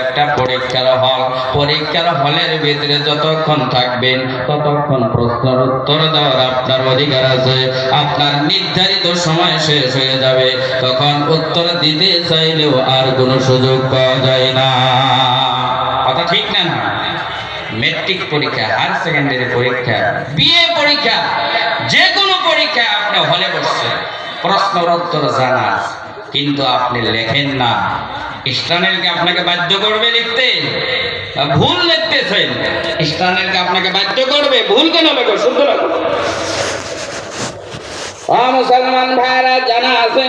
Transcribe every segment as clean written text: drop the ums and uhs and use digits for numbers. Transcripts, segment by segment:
একটা পরীক্ষার হল, পরীক্ষার হলের ভিতরে যতক্ষণ থাকবেন ততক্ষণ প্রশ্নের উত্তর দেওয়ার আপনার অধিকার আছে। আপনার নির্ধারিত সময় শেষ হয়ে যাবে, তখন উত্তর দিতে চাইলেও আর কোনো সুযোগ পাওয়া যায় না। কথা ঠিক না? না, মেট্রিক পরীক্ষা, হায়ার সেকেন্ডারি পরীক্ষা, বিএ পরীক্ষা, যে কোনো পরীক্ষা আপনি হলে বসছেন, প্রশ্নের উত্তর জানা আছে, কিন্তু আপনি লেখেন না। স্টানেলকে আপনাকে বাধ্য করবে লিখতে, ভুল লিখতেছেন, স্টানেলকে আপনাকে বাধ্য করবে, ভুল কেন লেখো, শুদ্ধ লেখো। মুসলমান ভাইরা জানা আছে,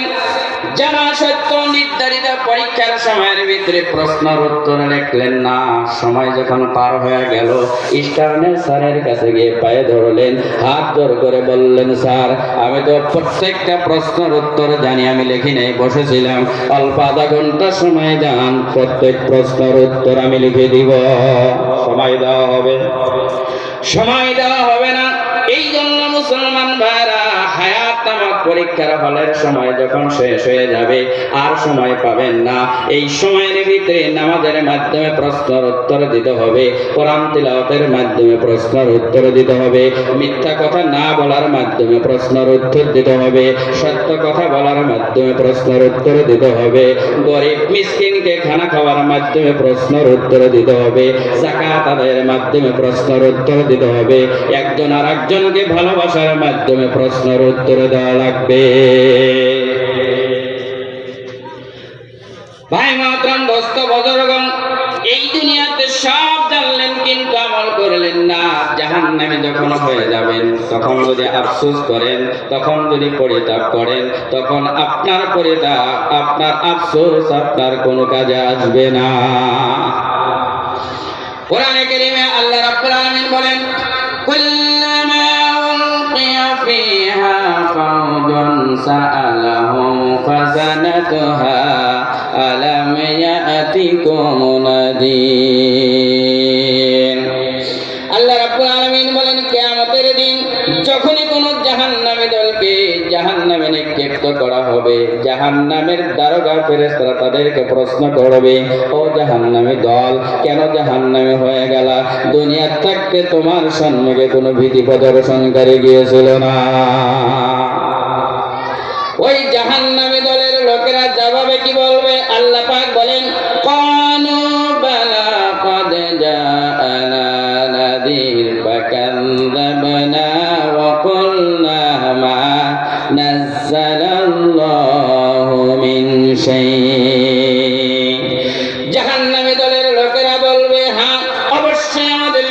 জানা সত্য নির্ধারিত পরীক্ষার সময়ের ভিতরে প্রশ্নের উত্তর লিখলেন না। সময় যখন পার হয়ে গেল, স্টার্নের স্যারের কাছে গিয়ে পায়ে ধরলেন, হাত জোর করে বললেন, স্যার আমি তো প্রত্যেকটা প্রশ্নের উত্তর জানি, আমি লিখি নাই, বসেছিলাম, অল্প আধা ঘন্টা সময় দেন, প্রত্যেক প্রশ্নের উত্তর আমি লিখে দিব। সময় দেওয়া হবে? সময় দেওয়া হবে না। এই জন্য মুসলমান ভাইরা, হায়াত নামক পরীক্ষার হলের সময় যখন শেষ হয়ে যাবে, আর সময় পাবেন না। এই সময়ের ভিতরে নামাজের মাধ্যমে প্রশ্নের উত্তর দিতে হবে, কোরআন তিলাওয়াতের মাধ্যমে প্রশ্নের উত্তর দিতে হবে, মিথ্যা কথা না বলার মাধ্যমে প্রশ্নের উত্তর দিতে হবে, সত্য কথা বলার মাধ্যমে প্রশ্নের উত্তর দিতে হবে, গরিব মিসকিনকে খানা খাওয়ার মাধ্যমে প্রশ্নের উত্তর দিতে হবে, যাকাত আদায়ের মাধ্যমে প্রশ্নের উত্তর দিতে হবে, একজন আর একজনকে ভালোবাসার মাধ্যমে প্রশ্নের উত্তর দেওয়া লাগবে। ভাই মাতরম, দোস্ত বুজুর্গগণ, এই দুনিয়াতে সব জানলেন কিন্তু আমল করলেন না। জাহান্নামে যখন হয়ে যাবেন, তখন যদি আফসোস করেন, তখন যদি পরিতাপ করেন, তখন আপনার পরিতাপ, আপনার আফসোস আপনার কোনো কাজে আসবে না। কোরআনে কারীমে আল্লাহ রাব্বুল আলামিন বলেন, কুল্লামা উলকিয়া ফিহা ফাওজুন সাআলাহুম ফাযানাতুহা আলাম ইয়াতিকুম নাযীর। আল্লাহ রাব্বুল আলামিন বলেন, কিয়ামতের দিন যখনই কোনো জাহান্নামী দলকে জাহান্নামে নিক্ষিপ্ত করা হবে, জাহান্নামের দারোগা ফেরেশতারা তাদেরকে প্রশ্ন করবে, ও জাহান্নামী দল, কেন জাহান্নামে হয়ে গেল? দুনিয়ার থাকতে তোমার সম্মুখে কোনো ভীতি প্রদর্শনকারী গিয়েছিল না? ওই জাহান্নামী দলের লোকেরা জবাবে কি বলবে? আল্লাহ পাক বলেন, ক্বালু বালা ক্বাদ জাআনা নাযীর ফাকাযযাবনা ওয়া কুলনা মা নাযালাল্লাহু মিন শাই'। জাহান্নামী দলের লোকেরা বলবে, হ্যাঁ অবশ্যই আমাদের